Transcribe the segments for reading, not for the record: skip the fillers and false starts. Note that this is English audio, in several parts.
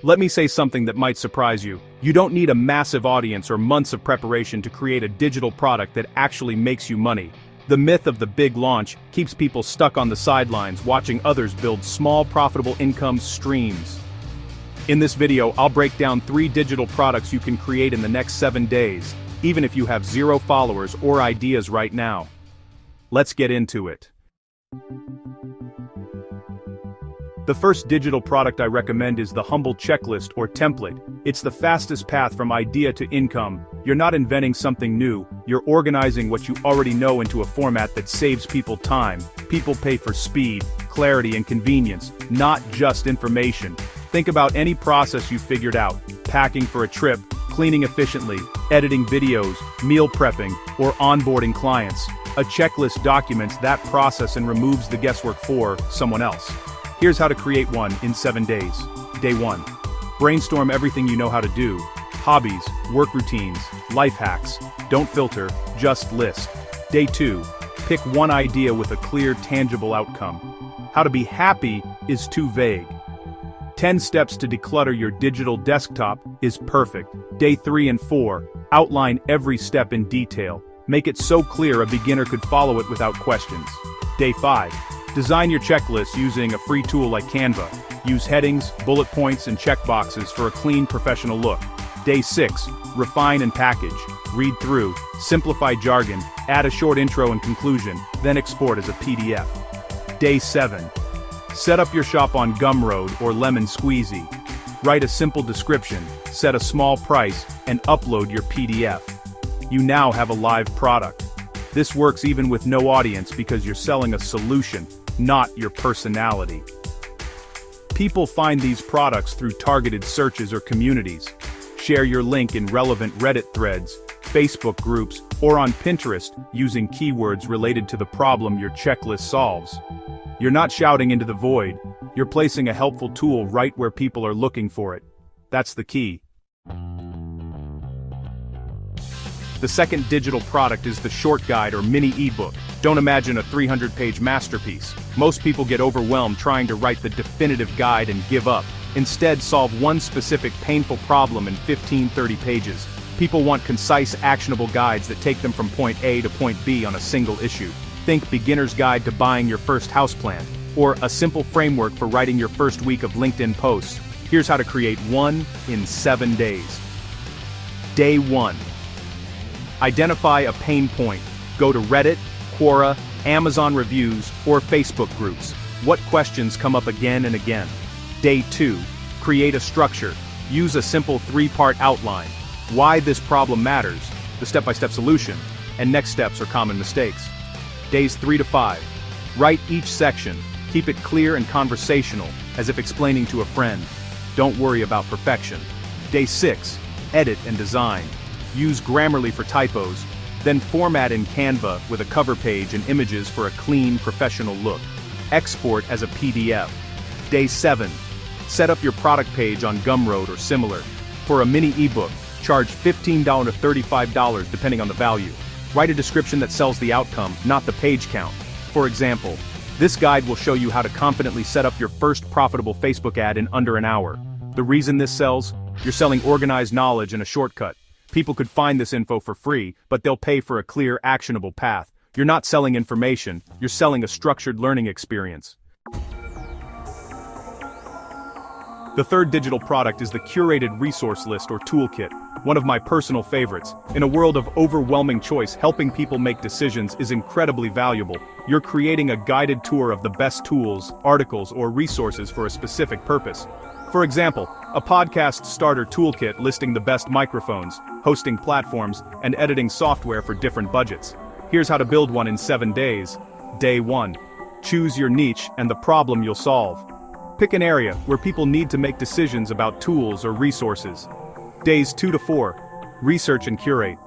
Let me say something that might surprise you. You don't need a massive audience or months of preparation to create a digital product that actually makes you money. The myth of the big launch keeps people stuck on the sidelines watching others build small profitable income streams. In this video, I'll break down 3 digital products you can create in the next 7 days, even if you have 0 followers or ideas right now. Let's get into it. The first digital product I recommend is the Humble Checklist or Template. It's the fastest path from idea to income. You're not inventing something new, you're organizing what you already know into a format that saves people time. People pay for speed, clarity, and convenience, not just information. Think about any process you figured out: packing for a trip, cleaning efficiently, editing videos, meal prepping, or onboarding clients. A checklist documents that process and removes the guesswork for someone else. Here's how to create one in 7 days. Day 1. Brainstorm everything you know how to do. Hobbies, work routines, life hacks. Don't filter, just list. Day 2. Pick one idea with a clear, tangible outcome. How to be happy is too vague. 10 steps to declutter your digital desktop is perfect. Day 3 and 4. Outline every step in detail. Make it so clear a beginner could follow it without questions. Day 5. Design your checklist using a free tool like Canva. Use headings, bullet points, and checkboxes for a clean, professional look. Day 6. Refine and package. Read through, simplify jargon, add a short intro and conclusion, then export as a PDF. Day 7. Set up your shop on Gumroad or Lemon Squeezy. Write a simple description, set a small price, and upload your PDF. You now have a live product. This works even with no audience because you're selling a solution, not your personality. People find these products through targeted searches or communities. Share your link in relevant Reddit threads, Facebook groups, or on Pinterest using keywords related to the problem your checklist solves. You're not shouting into the void, you're placing a helpful tool right where people are looking for it. That's the key. The second digital product is the short guide or mini-ebook. Don't imagine a 300-page masterpiece. Most people get overwhelmed trying to write the definitive guide and give up. Instead, solve one specific painful problem in 15-30 pages. People want concise, actionable guides that take them from point A to point B on a single issue. Think Beginner's Guide to Buying Your First House Plan, or a simple framework for writing your first week of LinkedIn posts. Here's how to create one in 7 days. Day 1. Identify a pain point. Go to Reddit, Quora, Amazon reviews, or Facebook groups. What questions come up again and again? Day 2. Create a structure. Use a simple 3-part outline. Why this problem matters, the step-by-step solution, and next steps or common mistakes. Days 3 to 5. Write each section. Keep it clear and conversational, as if explaining to a friend. Don't worry about perfection. Day 6. Edit and design. Use Grammarly for typos, then format in Canva with a cover page and images for a clean, professional look. Export as a PDF. Day 7. Set up your product page on Gumroad or similar. For a mini ebook, charge $15 to $35 depending on the value. Write a description that sells the outcome, not the page count. For example, this guide will show you how to confidently set up your first profitable Facebook ad in under an hour. The reason this sells? You're selling organized knowledge and a shortcut. People could find this info for free, but they'll pay for a clear, actionable path. You're not selling information, you're selling a structured learning experience. The third digital product is the Curated Resource List or Toolkit, one of my personal favorites. In a world of overwhelming choice, helping people make decisions is incredibly valuable. You're creating a guided tour of the best tools, articles, or resources for a specific purpose. For example, a podcast starter toolkit listing the best microphones, hosting platforms, and editing software for different budgets. Here's how to build one in 7 days. Day 1. Choose your niche and the problem you'll solve. Pick an area where people need to make decisions about tools or resources. Days 2 to 4. Research and curate.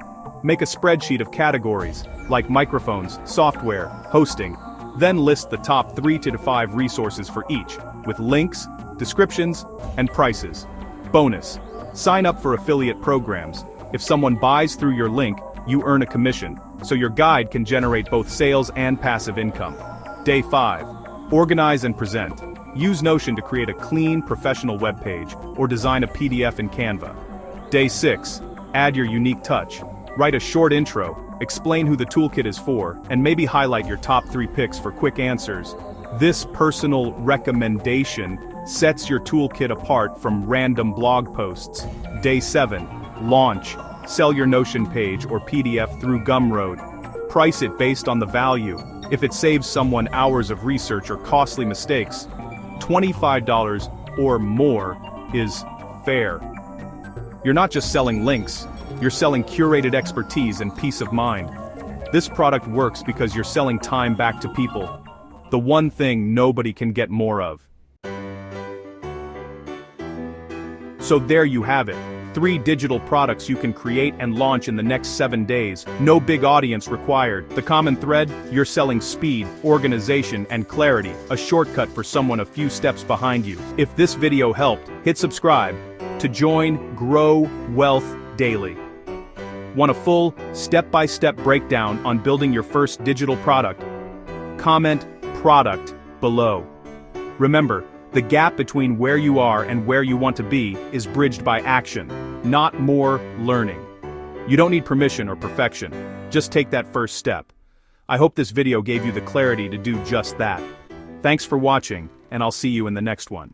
Make a spreadsheet of categories, like microphones, software, hosting. Then list the top 3 to 5 resources for each, with links, descriptions, and prices. Bonus: sign up for affiliate programs. If someone buys through your link, you earn a commission, so your guide can generate both sales and passive income. Day 5. Organize and present. Use Notion to create a clean, professional web page, or design a PDF in Canva. Day 6. Add your unique touch. Write a short intro, explain who the toolkit is for, and maybe highlight your top 3 picks for quick answers. This personal recommendation sets your toolkit apart from random blog posts. Day 7. Launch. Sell your Notion page or PDF through Gumroad. Price it based on the value. If it saves someone hours of research or costly mistakes, $25 or more is fair. You're not just selling links, you're selling curated expertise and peace of mind. This product works because you're selling time back to people. The one thing nobody can get more of. So there you have it. 3 digital products you can create and launch in the next 7 days. No big audience required. The common thread? You're selling speed, organization, and clarity. A shortcut for someone a few steps behind you. If this video helped, hit subscribe to join Grow Wealth Daily. Want a full, step-by-step breakdown on building your first digital product? Comment product below. Remember, the gap between where you are and where you want to be is bridged by action, not more learning. You don't need permission or perfection. Just take that first step. I hope this video gave you the clarity to do just that. Thanks for watching, and I'll see you in the next one.